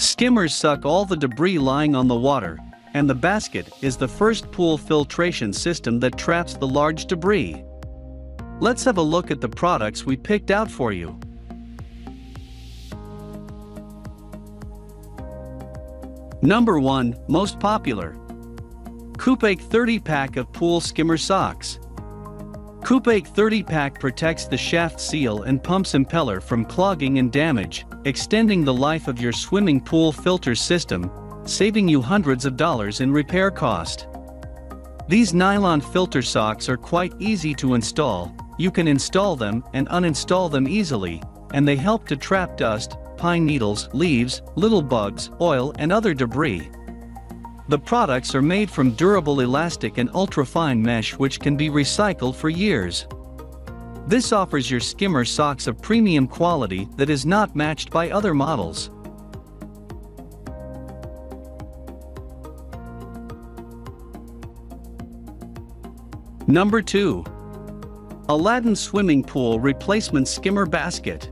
Skimmers suck all the debris lying on the water, and the basket is the first pool filtration system that traps the large debris. Let's have a look at the products we picked out for you. Number 1, most popular. Coupe 30 pack of pool skimmer socks. Coupe 30 pack protects the shaft seal and pump's impeller from clogging and damage, extending the life of your swimming pool filter system, saving you hundreds of dollars in repair cost. These nylon filter socks are quite easy to install. You can install them and uninstall them easily, and they help to trap dust, pine needles, leaves, little bugs, oil, and other debris. The products are made from durable elastic and ultra-fine mesh which can be recycled for years. This offers your skimmer socks a premium quality that is not matched by other models. Number 2. Aladdin Swimming Pool Replacement Skimmer Basket.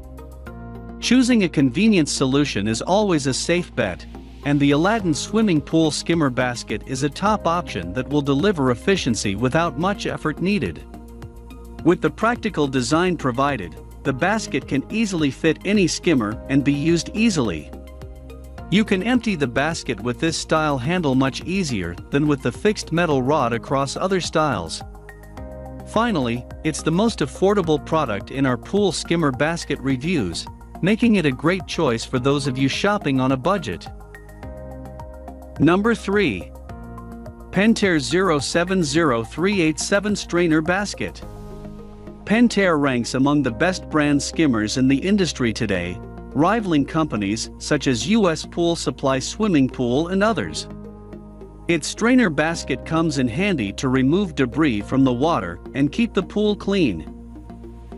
Choosing a convenient solution is always a safe bet, and the Aladdin Swimming Pool Skimmer Basket is a top option that will deliver efficiency without much effort needed. With the practical design provided, the basket can easily fit any skimmer and be used easily. You can empty the basket with this style handle much easier than with the fixed metal rod across other styles. Finally, it's the most affordable product in our pool skimmer basket reviews, making it a great choice for those of you shopping on a budget. Number 3. Pentair 070387 Strainer Basket. Pentair ranks among the best brand skimmers in the industry today, rivaling companies such as US Pool Supply Swimming Pool and others. Its strainer basket comes in handy to remove debris from the water and keep the pool clean.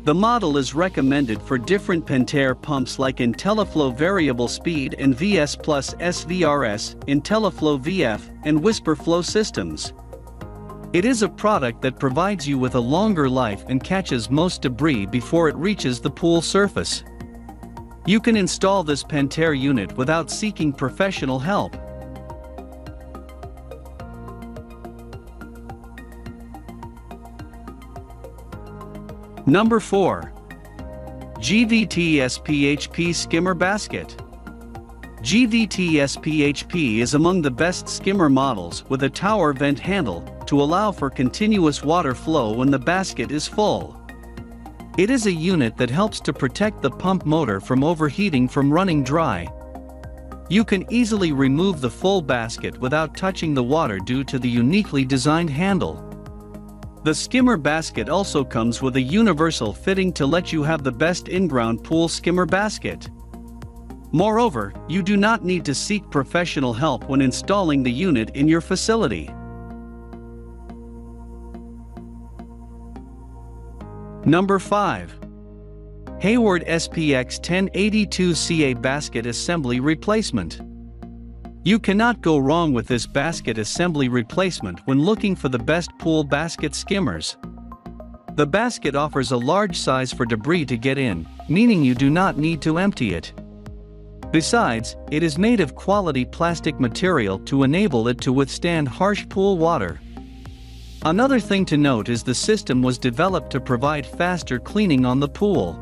The model is recommended for different Pentair pumps like IntelliFlow Variable Speed and VS Plus SVRS, IntelliFlow VF, and Whisper Flow systems. It is a product that provides you with a longer life and catches most debris before it reaches the pool surface. You can install this Pentair unit without seeking professional help. Number 4. GVTS PHP Skimmer Basket. GVTS PHP is among the best skimmer models with a tower vent handle to allow for continuous water flow when the basket is full. It is a unit that helps to protect the pump motor from overheating from running dry. You can easily remove the full basket without touching the water due to the uniquely designed handle. The skimmer basket also comes with a universal fitting to let you have the best in-ground pool skimmer basket. Moreover, you do not need to seek professional help when installing the unit in your facility. Number 5. Hayward SPX 1082CA Basket Assembly Replacement. You cannot go wrong with this basket assembly replacement when looking for the best pool basket skimmers. The basket offers a large size for debris to get in, meaning you do not need to empty it. Besides, it is made of quality plastic material to enable it to withstand harsh pool water. Another thing to note is the system was developed to provide faster cleaning on the pool.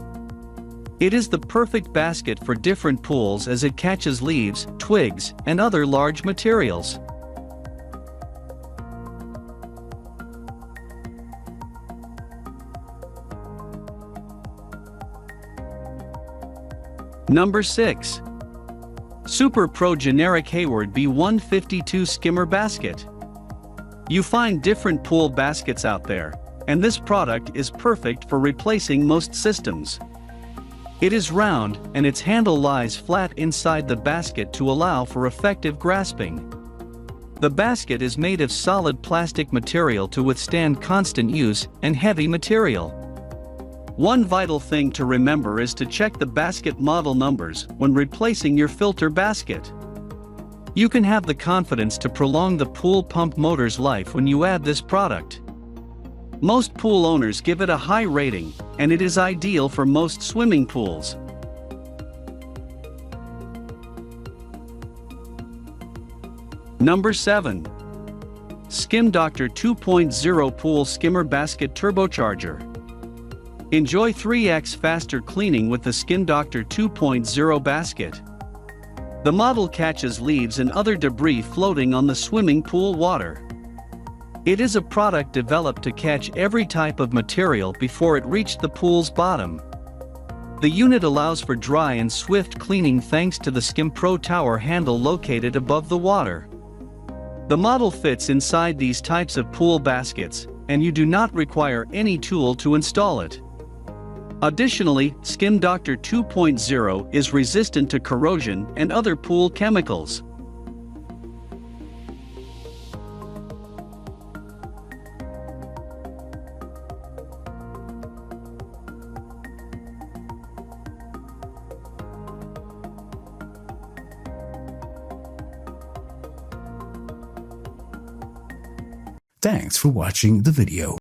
It is the perfect basket for different pools as it catches leaves, twigs, and other large materials. Number 6. Super Pro Generic Hayward B152 Skimmer Basket. You find different pool baskets out there, and this product is perfect for replacing most systems. It is round, and its handle lies flat inside the basket to allow for effective grasping. The basket is made of solid plastic material to withstand constant use and heavy material. One vital thing to remember is to check the basket model numbers when replacing your filter basket. You can have the confidence to prolong the pool pump motor's life when you add this product. Most pool owners give it a high rating, and it is ideal for most swimming pools. Number 7. Skim Doctor 2.0 Pool Skimmer Basket Turbocharger. Enjoy 3x faster cleaning with the Skim Doctor 2.0 basket. The model catches leaves and other debris floating on the swimming pool water. It is a product developed to catch every type of material before it reached the pool's bottom. The unit allows for dry and swift cleaning thanks to the Skim Pro Tower handle located above the water. The model fits inside these types of pool baskets, and you do not require any tool to install it. Additionally, Skim Doctor 2.0 is resistant to corrosion and other pool chemicals. Thanks for watching the video.